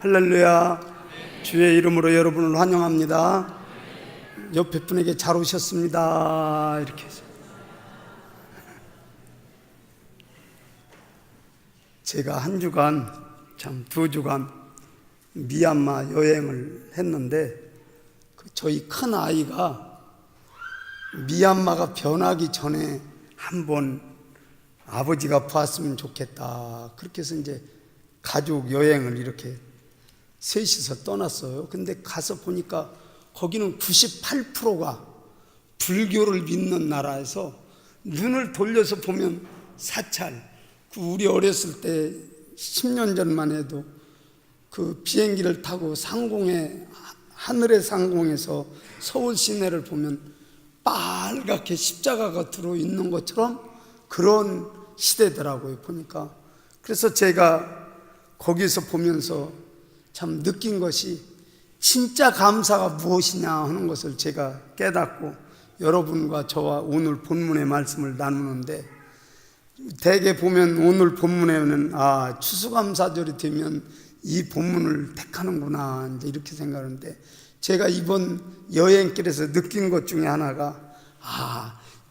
할렐루야. 주의 이름으로 여러분을 환영합니다. 옆에 분에게 잘 오셨습니다 이렇게 해서. 제가 한 주간, 참 2주간 미얀마 여행을 했는데, 저희 큰 아이가 미얀마가 변하기 전에 한번 아버지가 봤으면 좋겠다, 그렇게 해서 이제 가족 여행을 이렇게 셋이서 떠났어요. 근데 가서 보니까 거기는 98%가 불교를 믿는 나라에서 눈을 돌려서 보면 사찰, 우리 어렸을 때 10년 전만 해도 그 비행기를 타고 상공에, 하늘의 상공에서 서울 시내를 보면 빨갛게 십자가가 들어있는 것처럼 그런 시대더라고요, 보니까. 그래서 제가 거기서 보면서 참 느낀 것이, 진짜 감사가 무엇이냐 하는 것을 제가 깨닫고 여러분과 저와 오늘 본문의 말씀을 나누는데, 대개 보면 오늘 본문에는 추수감사절이 되면 이 본문을 택하는구나 이제 이렇게 생각하는데, 제가 이번 여행길에서 느낀 것 중에 하나가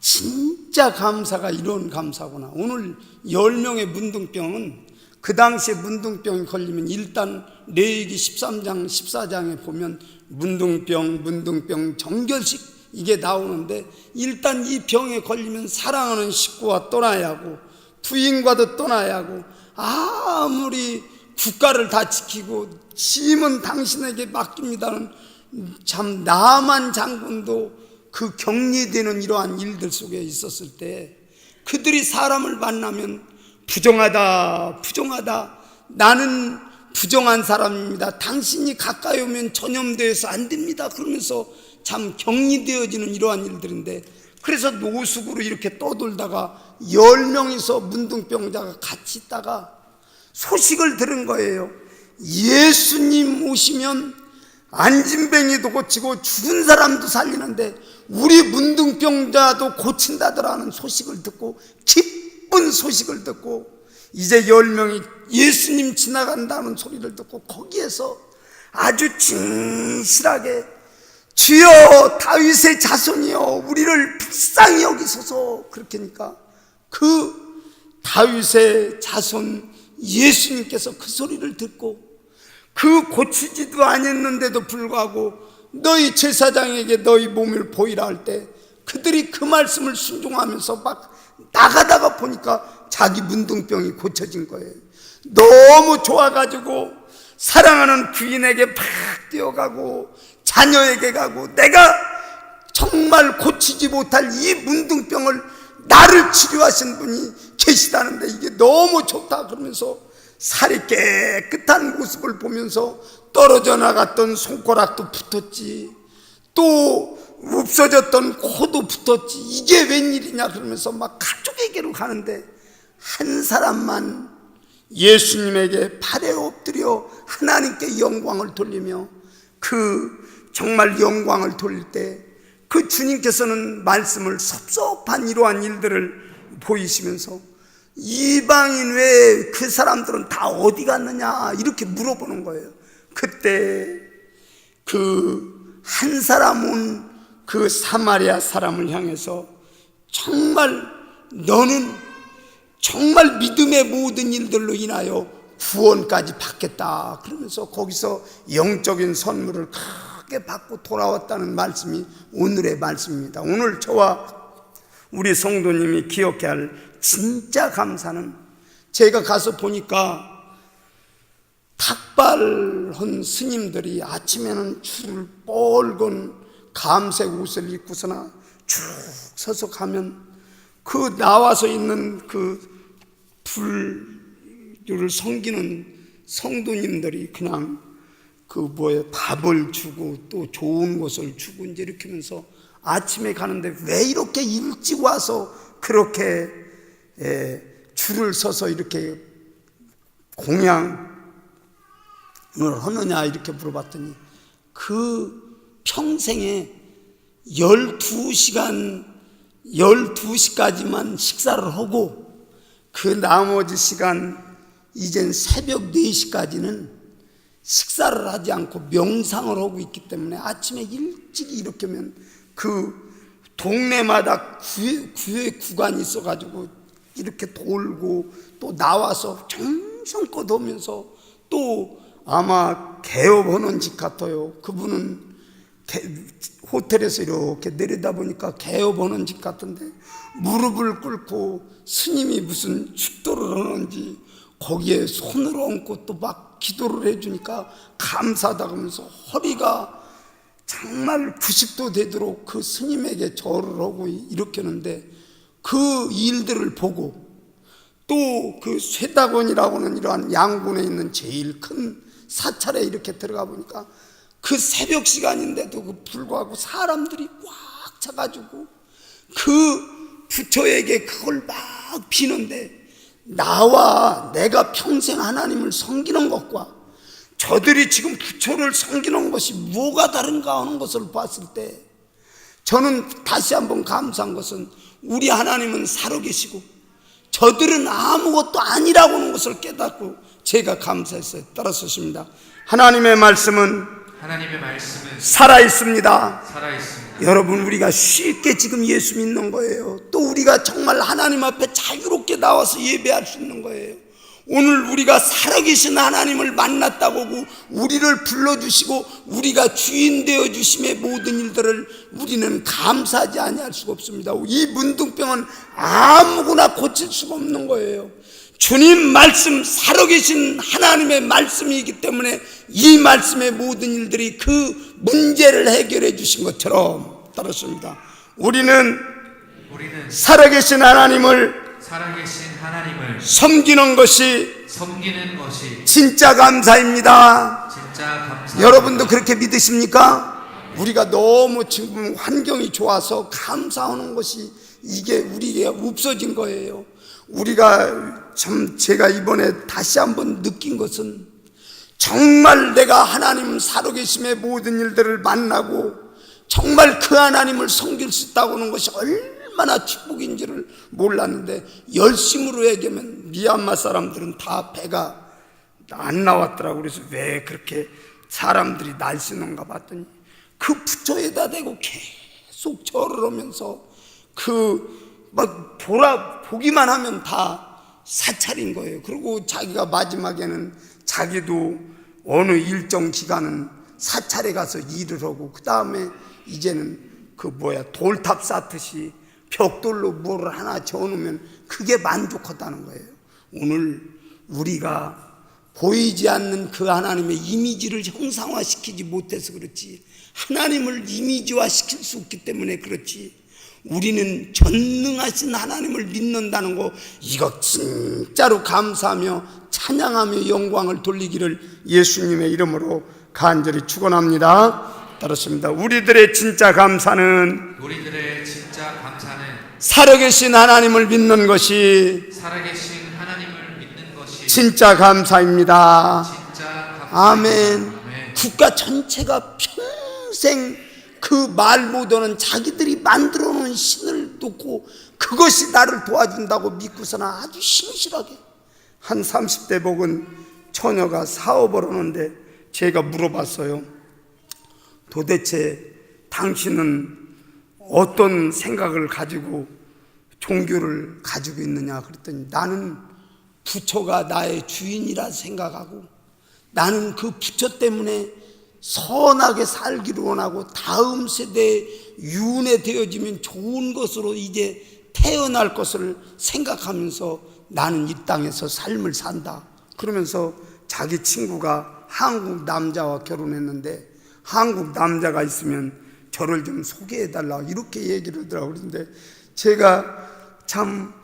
진짜 감사가 이런 감사구나. 오늘 10명의 문둥병은 그 당시에 문둥병이 걸리면 일단 레위기 13장 14장에 보면 문둥병 정결식 이게 나오는데, 일단 이 병에 걸리면 사랑하는 식구와 떠나야 하고 부인과도 떠나야 하고, 아무리 국가를 다 지키고 짐은 당신에게 맡깁니다는 참 나만 장군도 그 격리되는 이러한 일들 속에 있었을 때, 그들이 사람을 만나면 부정하다, 나는 부정한 사람입니다, 당신이 가까이 오면 전염되어서 안 됩니다, 그러면서 참 격리되어지는 이러한 일들인데, 그래서 노숙으로 이렇게 떠돌다가 10명이서 문둥병자가 같이 있다가 소식을 들은 거예요. 예수님 오시면 안진뱅이도 고치고 죽은 사람도 살리는데 우리 문둥병자도 고친다더라는 소식을 듣고, 기쁜 소식을 듣고, 이제 10명이 예수님 지나간다는 소리를 듣고 거기에서 아주 진실하게 주여 다윗의 자손이여 우리를 불쌍히 여기소서, 그렇게 하니까 그 다윗의 자손 예수님께서 그 소리를 듣고, 그 고치지도 아니었는데도 불구하고 너희 제사장에게 너희 몸을 보이라 할 때 그들이 그 말씀을 순종하면서 막 나가다가 보니까 자기 문둥병이 고쳐진 거예요. 너무 좋아가지고 사랑하는 부인에게 막 뛰어가고 자녀에게 가고, 내가 정말 고치지 못할 이 문둥병을 나를 치료하신 분이 계시다는데 이게 너무 좋다 그러면서 살이 깨끗한 모습을 보면서 떨어져 나갔던 손가락도 붙었지, 또 없어졌던 코도 붙었지, 이게 웬일이냐 그러면서 막 가족에게로 가는데, 한 사람만 예수님에게 발에 엎드려 하나님께 영광을 돌리며, 그 정말 영광을 돌릴 때 그 주님께서는 말씀을 섭섭한 이러한 일들을 보이시면서, 이방인 외에 그 사람들은 다 어디 갔느냐 이렇게 물어보는 거예요. 그때 그 한 사람 온 그 사마리아 사람을 향해서 정말 너는 정말 믿음의 모든 일들로 인하여 구원까지 받겠다 그러면서 거기서 영적인 선물을 크게 받고 돌아왔다는 말씀이 오늘의 말씀입니다. 오늘 저와 우리 성도님이 기억해야 할 진짜 감사는, 제가 가서 보니까 탁발한 스님들이 아침에는 줄을 뻘건 감색 옷을 입고서나 쭉 서서 가면 그 나와서 있는 그 불교를 섬기는 성도님들이 그냥 밥을 주고 또 좋은 것을 주고 이제 이렇게 하면서 아침에 가는데, 왜 이렇게 일찍 와서 그렇게 줄을 서서 이렇게 공양을 하느냐 이렇게 물어봤더니, 그 평생에 12시까지만 식사를 하고 그 나머지 시간, 이젠 새벽 4시까지는 식사를 하지 않고 명상을 하고 있기 때문에 아침에 일찍 일으키면 그 동네마다 구회 구간이 있어가지고 이렇게 돌고 또 나와서 정성껏 하면서 또 아마 개업하는 집 같아요. 그분은 호텔에서 이렇게 내려다보니까 개업하는 집 같은데 무릎을 꿇고 스님이 무슨 축도를 하는지 거기에 손을 얹고 또 막 기도를 해주니까 감사하다고 하면서 허리가 정말 90도 되도록 그 스님에게 절을 하고 이렇게 하는데 그 일들을 보고 또 그 쇠다곤이라고는 이러한 양군에 있는 제일 큰 사찰에 이렇게 들어가 보니까 그 새벽 시간인데도 불구하고 사람들이 꽉 차가지고 그 부처에게 그걸 막 비는데 나와 내가 평생 하나님을 섬기는 것과 저들이 지금 부처를 섬기는 것이 뭐가 다른가 하는 것을 봤을 때 저는 다시 한번 감사한 것은 우리 하나님은 살아계시고 저들은 아무것도 아니라고 하는 것을 깨닫고 제가 감사했어요. 따라서십니다. 하나님의 말씀은 살아있습니다. 여러분, 우리가 쉽게 지금 예수 믿는 거예요. 또 우리가 정말 하나님 앞에 자유롭게 나와서 예배할 수 있는 거예요. 오늘 우리가 살아계신 하나님을 만났다고 하고 우리를 불러주시고 우리가 주인 되어주심의 모든 일들을 우리는 감사하지 아니할 수가 없습니다. 이 문둥병은 아무거나 고칠 수가 없는 거예요. 주님 말씀, 살아계신 하나님의 말씀이기 때문에 이 말씀의 모든 일들이 그 문제를 해결해 주신 것처럼 따랐습니다. 우리는 살아계신 하나님을 섬기는 것이 진짜 감사입니다. 여러분도 그렇게 믿으십니까? 우리가 너무 지금 환경이 좋아서 감사하는 것이 이게 우리에게 없어진 거예요. 우리가 참 제가 이번에 다시 한번 느낀 것은 정말 내가 하나님 살아계심의 모든 일들을 만나고 정말 그 하나님을 섬길 수 있다고 하는 것이 얼마나 축복인지를 몰랐는데 열심으로 얘기하면 미얀마 사람들은 다 배가 안 나왔더라고. 그래서 왜 그렇게 사람들이 날씨는가 봤더니 그 부처에다 대고 계속 절을 하면서 막 보기만 하면 다 사찰인 거예요. 그리고 자기가 마지막에는 자기도 어느 일정 기간은 사찰에 가서 일을 하고 그 다음에 이제는 돌탑 쌓듯이 벽돌로 뭐를 하나 저어놓으면 그게 만족하다는 거예요. 오늘 우리가 보이지 않는 그 하나님의 이미지를 형상화시키지 못해서 그렇지, 하나님을 이미지화 시킬 수 없기 때문에 그렇지, 우리는 전능하신 하나님을 믿는다는 거, 이거 진짜로 감사하며 찬양하며 영광을 돌리기를 예수님의 이름으로 간절히 축원합니다. 따랐습니다. 우리들의 진짜 감사는 살아계신 하나님을 믿는 것이 진짜 감사입니다. 아멘. 국가 전체가 평생 그 말 못하는 자기들이 만들어 놓은 신을 놓고 그것이 나를 도와준다고 믿고서는 아주 신실하게 한 30대 먹은 처녀가 사업을 하는데 제가 물어봤어요. 도대체 당신은 어떤 생각을 가지고 종교를 가지고 있느냐 그랬더니 나는 부처가 나의 주인이라 생각하고 나는 그 부처 때문에 선하게 살기를 원하고 다음 세대에 윤회되어지면 좋은 것으로 이제 태어날 것을 생각하면서 나는 이 땅에서 삶을 산다. 그러면서 자기 친구가 한국 남자와 결혼했는데 한국 남자가 있으면 저를 좀 소개해달라 이렇게 얘기를 하더라고요. 그런데 제가 참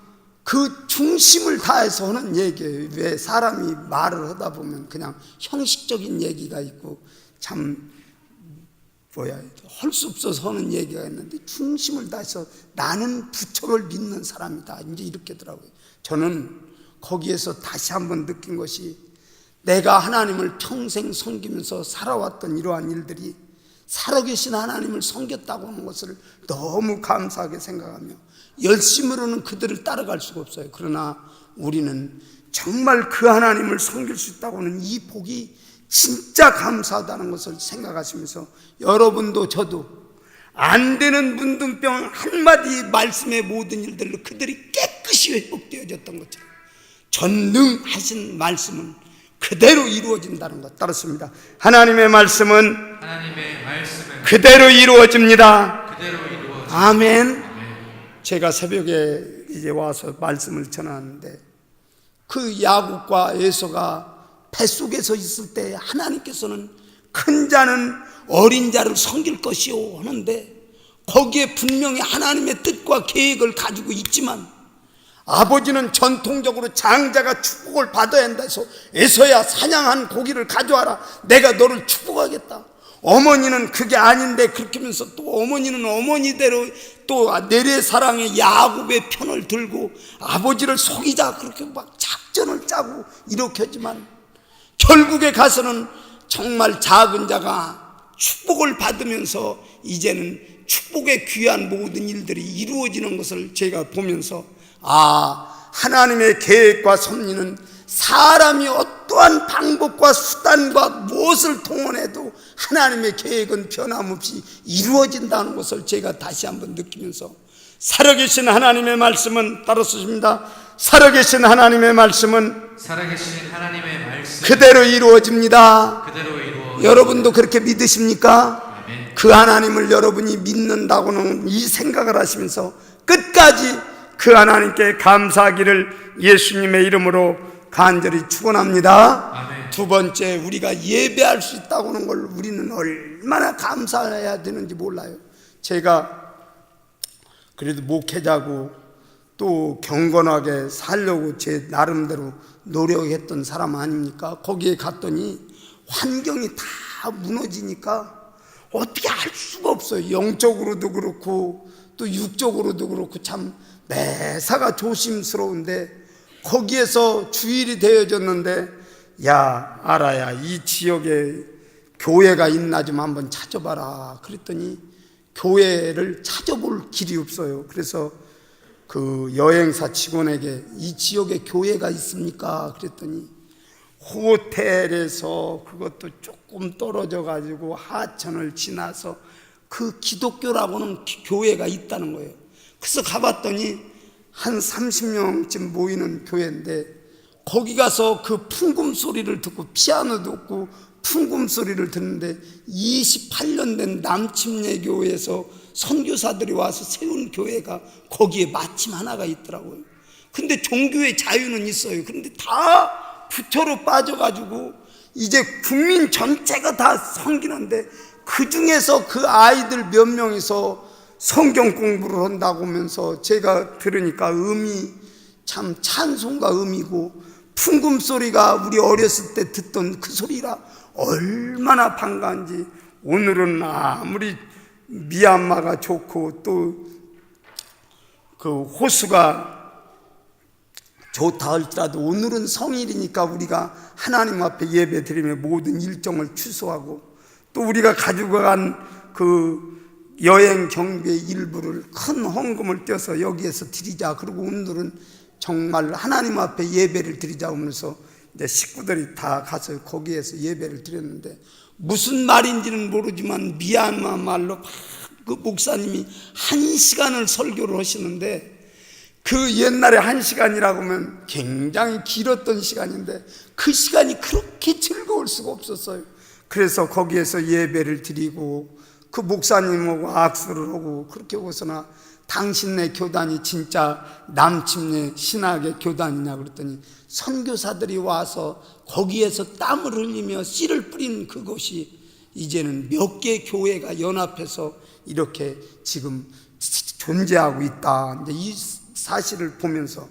그 중심을 다해서 하는 얘기예요. 왜 사람이 말을 하다 보면 그냥 형식적인 얘기가 있고 참 할 수 없어서 하는 얘기가 있는데 중심을 다해서 나는 부처를 믿는 사람이다 이제 이렇게 하더라고요. 저는 거기에서 다시 한번 느낀 것이 내가 하나님을 평생 섬기면서 살아왔던 이러한 일들이 살아계신 하나님을 섬겼다고 하는 것을 너무 감사하게 생각하며 열심으로는 그들을 따라갈 수가 없어요. 그러나 우리는 정말 그 하나님을 섬길 수 있다고 하는 이 복이 진짜 감사하다는 것을 생각하시면서 여러분도 저도 안 되는 문둥병 한마디 말씀의 모든 일들로 그들이 깨끗이 회복되어졌던 것처럼 전능하신 말씀은 그대로 이루어진다는 것 따랐습니다. 하나님의 말씀은 그대로 이루어집니다. 아멘. 제가 새벽에 이제 와서 말씀을 전하는데 그 야곱과 에서가 뱃속에서 있을 때 하나님께서는 큰 자는 어린 자를 섬길 것이요 하는데 거기에 분명히 하나님의 뜻과 계획을 가지고 있지만 아버지는 전통적으로 장자가 축복을 받아야 한다 해서 에서야 사냥한 고기를 가져와라, 내가 너를 축복하겠다. 어머니는 그게 아닌데 그렇게 하면서 또 어머니는 어머니대로 또 내래사랑의 야곱의 편을 들고 아버지를 속이자 그렇게 막 작전을 짜고 이렇게 하지만 결국에 가서는 정말 작은 자가 축복을 받으면서 이제는 축복의 귀한 모든 일들이 이루어지는 것을 제가 보면서 하나님의 계획과 섭리는 사람이 어떠한 방법과 수단과 무엇을 동원해도 하나님의 계획은 변함없이 이루어진다는 것을 제가 다시 한번 느끼면서 살아계신 하나님의 말씀은 따라서십니다. 살아계신 하나님의 말씀은 그대로 이루어집니다. 여러분도 그렇게 믿으십니까? 아멘. 그 하나님을 여러분이 믿는다고는 이 생각을 하시면서 끝까지 그 하나님께 감사하기를 예수님의 이름으로 간절히 축원합니다. 아멘. 두 번째, 우리가 예배할 수 있다고 하는 걸 우리는 얼마나 감사해야 되는지 몰라요. 제가 그래도 목회자고 또 경건하게 살려고 제 나름대로 노력했던 사람 아닙니까? 거기에 갔더니 환경이 다 무너지니까 어떻게 할 수가 없어요. 영적으로도 그렇고 또 육적으로도 그렇고 참 매사가 조심스러운데 거기에서 주일이 되어졌는데 야 알아야 이 지역에 교회가 있나 좀 한번 찾아봐라 그랬더니 교회를 찾아볼 길이 없어요. 그래서 그 여행사 직원에게 이 지역에 교회가 있습니까? 그랬더니 호텔에서 그것도 조금 떨어져 가지고 하천을 지나서 그 기독교라고는 교회가 있다는 거예요. 그래서 가봤더니 한 30명쯤 모이는 교회인데 거기 가서 그 풍금 소리를 듣고 피아노도 없고 풍금 소리를 듣는데 28년 된 남침례 교회에서 선교사들이 와서 세운 교회가 거기에 마침 하나가 있더라고요. 근데 종교의 자유는 있어요. 근데 다 부처로 빠져가지고 이제 국민 전체가 다 섬기는데 그 중에서 그 아이들 몇 명이서 성경 공부를 한다고 하면서 제가 들으니까 음이 참 찬송가 음이고 풍금 소리가 우리 어렸을 때 듣던 그 소리라 얼마나 반가운지. 오늘은 아무리 미얀마가 좋고 또 그 호수가 좋다 할지라도 오늘은 성일이니까 우리가 하나님 앞에 예배 드리며 모든 일정을 취소하고 또 우리가 가지고 간 그 여행 경비의 일부를 큰 헌금을 떼서 여기에서 드리자. 그리고 오늘은 정말 하나님 앞에 예배를 드리자 하면서 이제 식구들이 다 가서 거기에서 예배를 드렸는데 무슨 말인지는 모르지만 미얀마 말로 그 목사님이 1시간을 설교를 하시는데 그 옛날에 1시간이라고 하면 굉장히 길었던 시간인데 그 시간이 그렇게 즐거울 수가 없었어요. 그래서 거기에서 예배를 드리고 그 목사님하고 악수를 하고 그렇게 하고서나 당신네 교단이 진짜 남침례 신학의 교단이냐 그랬더니 선교사들이 와서 거기에서 땀을 흘리며 씨를 뿌린 그곳이 이제는 몇 개 교회가 연합해서 이렇게 지금 존재하고 있다. 이제 이 사실을 보면서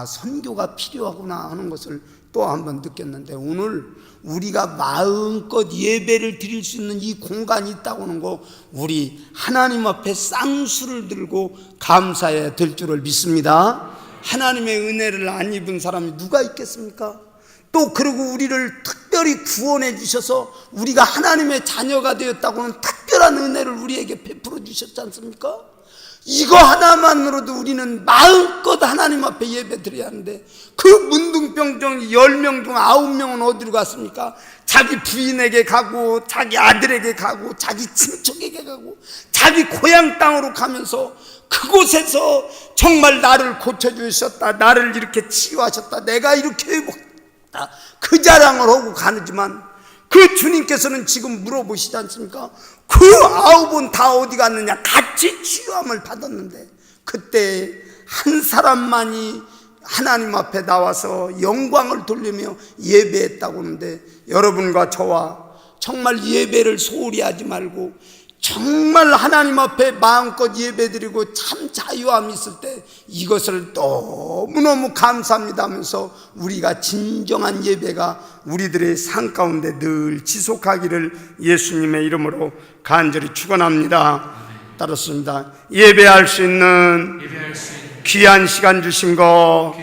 선교가 필요하구나 하는 것을 또 한번 느꼈는데 오늘 우리가 마음껏 예배를 드릴 수 있는 이 공간이 있다고 하는 거 우리 하나님 앞에 쌍수를 들고 감사해야 될 줄을 믿습니다. 하나님의 은혜를 안 입은 사람이 누가 있겠습니까? 또 그리고 우리를 특별히 구원해 주셔서 우리가 하나님의 자녀가 되었다고는 특별한 은혜를 우리에게 베풀어 주셨지 않습니까? 이거 하나만으로도 우리는 마음껏 하나님 앞에 예배 드려야 하는데, 그 문둥병정 10명 중 9명은 어디로 갔습니까? 자기 부인에게 가고, 자기 아들에게 가고, 자기 친척에게 가고, 자기 고향 땅으로 가면서 그곳에서 정말 나를 고쳐주셨다, 나를 이렇게 치유하셨다, 내가 이렇게 회복했다, 그 자랑을 하고 가지만, 그 주님께서는 지금 물어보시지 않습니까? 그 9은 다 어디 갔느냐? 같이 치유함을 받았는데, 그때 한 사람만이 하나님 앞에 나와서 영광을 돌리며 예배했다고 하는데, 여러분과 저와 정말 예배를 소홀히 하지 말고 정말 하나님 앞에 마음껏 예배드리고 참 자유함이 있을 때 이것을 너무너무 감사합니다 하면서 우리가 진정한 예배가 우리들의 삶 가운데 늘 지속하기를 예수님의 이름으로 간절히 축원합니다. 따랐습니다. 예배할 수 있는 귀한 시간 주신 거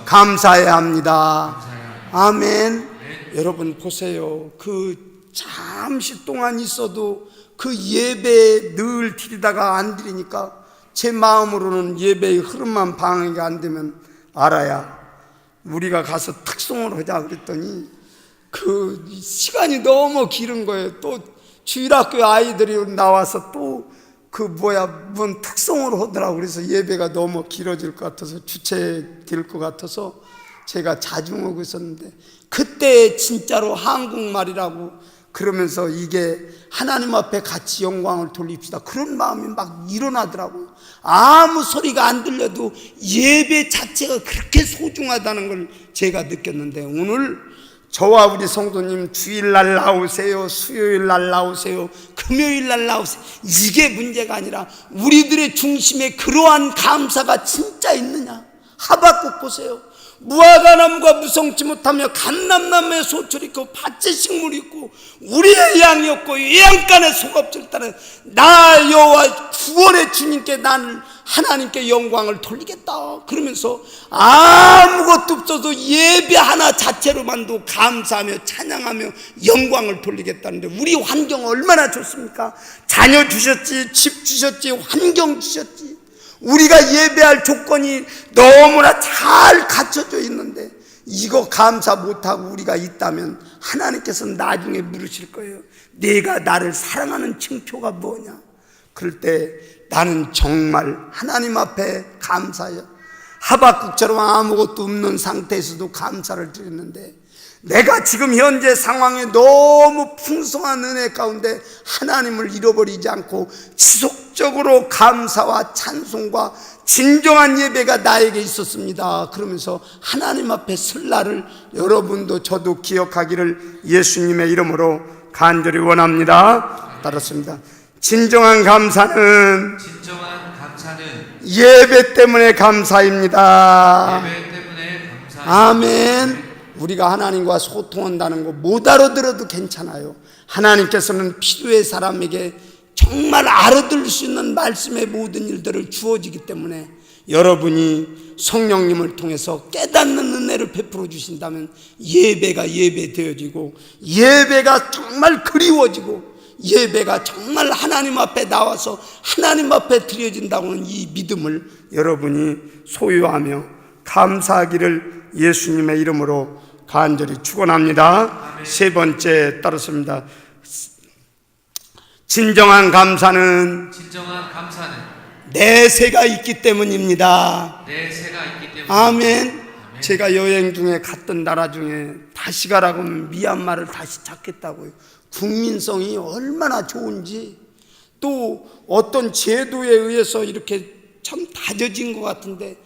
감사해야 합니다. 아멘. 여러분 보세요. 그 잠시 동안 있어도 그 예배 늘 드리다가 안 드리니까 제 마음으로는 예배의 흐름만 방해가 안 되면 알아야 우리가 가서 특송을 하자 그랬더니 그 시간이 너무 길은 거예요. 또 주일학교 아이들이 나와서 또 뭔 특송을 하더라고. 그래서 예배가 너무 길어질 것 같아서, 주체될 것 같아서 제가 자중하고 있었는데, 그때 진짜로 한국말이라고 그러면서 이게 하나님 앞에 같이 영광을 돌립시다, 그런 마음이 막 일어나더라고요. 아무 소리가 안 들려도 예배 자체가 그렇게 소중하다는 걸 제가 느꼈는데, 오늘 저와 우리 성도님 주일날 나오세요, 수요일날 나오세요, 금요일날 나오세요, 이게 문제가 아니라 우리들의 중심에 그러한 감사가 진짜 있느냐. 하박국 보세요. 무화과나무가 무성치 못하며 감람나무에 소출이 있고 밭에 식물이 있고 우리의 양이 없고 외양간에 소가 없을 때는 나 여호와 구원의 주님께 나는 하나님께 영광을 돌리겠다 그러면서 아무것도 없어도 예배 하나 자체로만도 감사하며 찬양하며 영광을 돌리겠다는데, 우리 환경 얼마나 좋습니까? 자녀 주셨지, 집 주셨지, 환경 주셨지. 우리가 예배할 조건이 너무나 잘 갖춰져 있는데 이거 감사 못하고 우리가 있다면 하나님께서는 나중에 물으실 거예요. 네가 나를 사랑하는 징표가 뭐냐? 그럴 때 나는 정말 하나님 앞에 감사해요. 하박국처럼 아무것도 없는 상태에서도 감사를 드렸는데, 내가 지금 현재 상황에 너무 풍성한 은혜 가운데 하나님을 잃어버리지 않고 지속적으로 감사와 찬송과 진정한 예배가 나에게 있었습니다. 그러면서 하나님 앞에 설 날을 여러분도 저도 기억하기를 예수님의 이름으로 간절히 원합니다. 따랐습니다. 진정한 감사는 예배 때문에 감사입니다. 아멘. 우리가 하나님과 소통한다는 거 못 알아들어도 괜찮아요. 하나님께서는 필요의 사람에게 정말 알아들을 수 있는 말씀의 모든 일들을 주어지기 때문에 여러분이 성령님을 통해서 깨닫는 은혜를 베풀어 주신다면 예배가 예배되어지고, 예배가 정말 그리워지고, 예배가 정말 하나님 앞에 나와서 하나님 앞에 드려진다고는 이 믿음을 여러분이 소유하며 감사하기를 예수님의 이름으로 간절히 축원합니다. 세 번째 따르습니다. 진정한 감사는 내세가 있기 때문입니다. 아멘. 제가 여행 중에 갔던 나라 중에 다시 가라고 하면 미얀마를 다시 찾겠다고요. 국민성이 얼마나 좋은지, 또 어떤 제도에 의해서 이렇게 참 다져진 것 같은데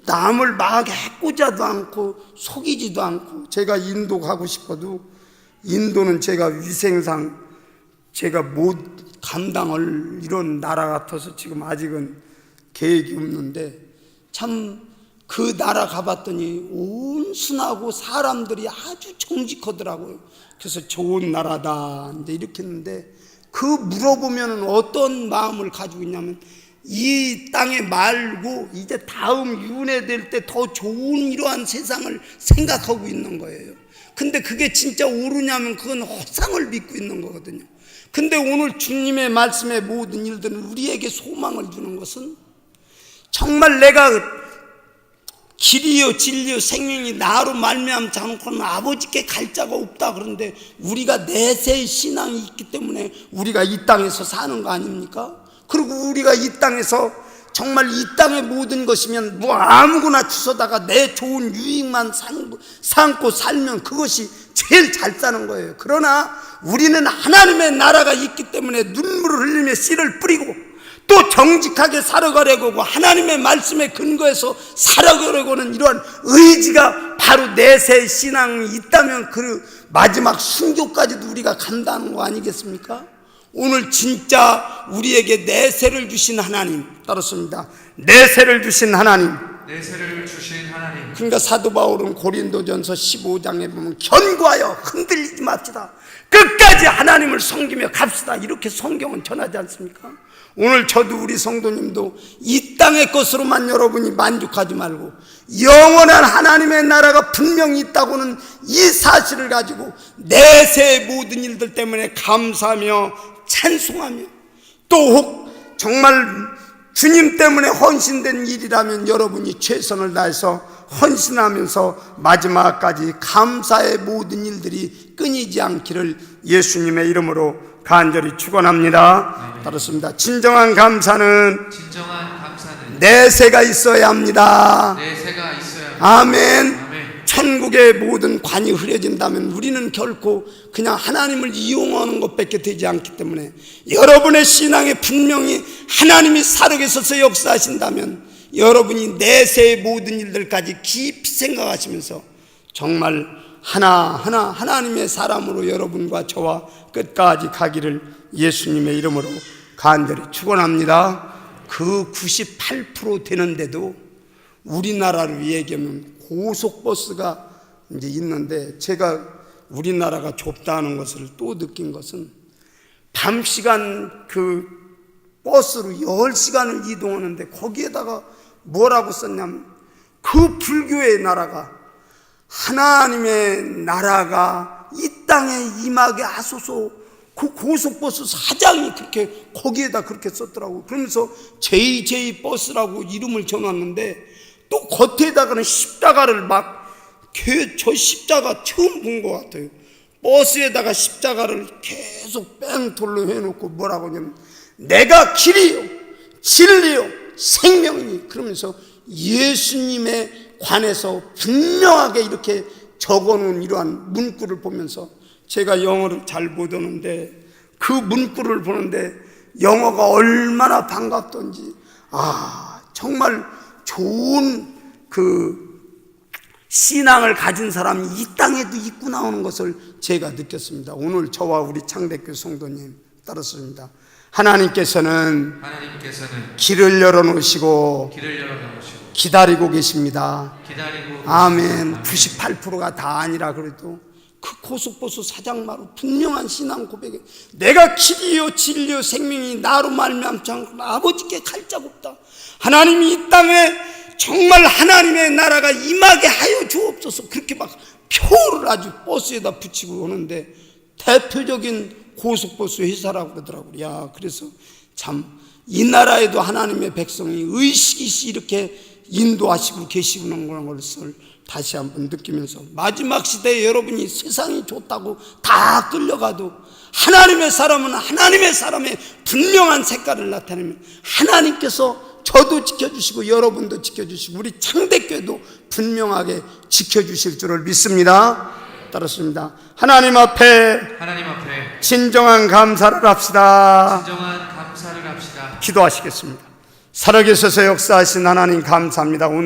남을 막 해코지도 않고 속이지도 않고, 제가 인도 가고 싶어도 인도는 제가 위생상 제가 못 감당할 이런 나라 같아서 지금 아직은 계획이 없는데, 참 그 나라 가봤더니 온순하고 사람들이 아주 정직하더라고요. 그래서 좋은 나라다 이제 이렇게 했는데, 그 물어보면 어떤 마음을 가지고 있냐면, 이 땅에 말고 이제 다음 윤회될 때 더 좋은 이러한 세상을 생각하고 있는 거예요. 근데 그게 진짜 옳으냐면 그건 허상을 믿고 있는 거거든요. 근데 오늘 주님의 말씀의 모든 일들은 우리에게 소망을 주는 것은 정말 내가 길이요 진리요 생명이 나로 말미암지 않고는 아버지께 갈 자가 없다. 그런데 우리가 내세의 신앙이 있기 때문에 우리가 이 땅에서 사는 거 아닙니까? 그리고 우리가 이 땅에서 정말 이 땅의 모든 것이면 뭐 아무거나 주워다가 내 좋은 유익만 삼고 살면 그것이 제일 잘 사는 거예요. 그러나 우리는 하나님의 나라가 있기 때문에 눈물을 흘리며 씨를 뿌리고 또 정직하게 살아가려고 하고 하나님의 말씀에 근거해서 살아가려고는 이러한 의지가 바로 내세의 신앙이 있다면 그 마지막 순교까지도 우리가 간다는 거 아니겠습니까? 오늘 진짜 우리에게 내세를 주신 하나님, 따랐습니다. 내세를 주신 하나님. 그러니까 사도 바울은 고린도전서 15장에 보면 견고하여 흔들리지 맙시다. 끝까지 하나님을 섬기며 갑시다. 이렇게 성경은 전하지 않습니까? 오늘 저도 우리 성도님도 이 땅의 것으로만 여러분이 만족하지 말고 영원한 하나님의 나라가 분명히 있다고는 이 사실을 가지고 내세의 모든 일들 때문에 감사하며 찬송하며 또 혹 정말 주님 때문에 헌신된 일이라면 여러분이 최선을 다해서 헌신하면서 마지막까지 감사의 모든 일들이 끊이지 않기를 예수님의 이름으로 간절히 축원합니다. 따랐습니다. 진정한 감사는 내세가 있어야 합니다. 아멘. 천국의 모든 관이 흐려진다면 우리는 결코 그냥 하나님을 이용하는 것밖에 되지 않기 때문에 여러분의 신앙에 분명히 하나님이 살아계셔서 역사하신다면 여러분이 내세의 모든 일들까지 깊이 생각하시면서 정말 하나하나 하나님의 사람으로 여러분과 저와 끝까지 가기를 예수님의 이름으로 간절히 축원합니다. 그 98% 되는데도 우리나라를 얘기하면 고속버스가 이제 있는데 제가 우리나라가 좁다는 것을 또 느낀 것은 밤 시간 그 버스로 10시간을 이동하는데 거기에다가 뭐라고 썼냐면 그 불교의 나라가 하나님의 나라가 이 땅에 임하게 하소서. 그 고속버스 사장이 그렇게 거기에다 그렇게 썼더라고요. 그러면서 JJ 버스라고 이름을 정했는데 또 겉에다가는 십자가를 막 저 십자가 처음 본 것 같아요. 버스에다가 십자가를 계속 뺑돌로 해놓고 뭐라고 하냐면 내가 길이요 진리요 생명이니 그러면서 예수님에 관해서 분명하게 이렇게 적어놓은 이러한 문구를 보면서 제가 영어를 잘 못하는데 그 문구를 보는데 영어가 얼마나 반갑던지 정말 좋은 그 신앙을 가진 사람이 이 땅에도 있구나 하는 것을 제가 느꼈습니다. 오늘 저와 우리 창대교 성도님 따랐습니다. 하나님께서는 길을 열어놓으시고 기다리고 계십니다. 아멘. 98%가 다 아니라 그래도 그 고속버스 사장마루 분명한 신앙 고백에 내가 길이요 진리요 생명이 나로 말미암지 않고 아버지께 갈 자가 없다. 하나님이 이 땅에 정말 하나님의 나라가 임하게 하여 주옵소서. 그렇게 막 표를 아주 버스에다 붙이고 오는데 대표적인 고속버스 회사라고 그러더라고요. 야, 그래서 참 이 나라에도 하나님의 백성이 의식 있이 이렇게 인도하시고 계시는 것을 다시 한번 느끼면서 마지막 시대에 여러분이 세상이 좋다고 다 끌려가도 하나님의 사람은 하나님의 사람의 분명한 색깔을 나타내면 하나님께서 저도 지켜주시고 여러분도 지켜주시고 우리 창대교회도 분명하게 지켜주실 줄을 믿습니다. 따랐습니다. 하나님 앞에 진정한 감사를 합시다. 기도하시겠습니다. 살아계셔서 역사하신 하나님 감사합니다. 오늘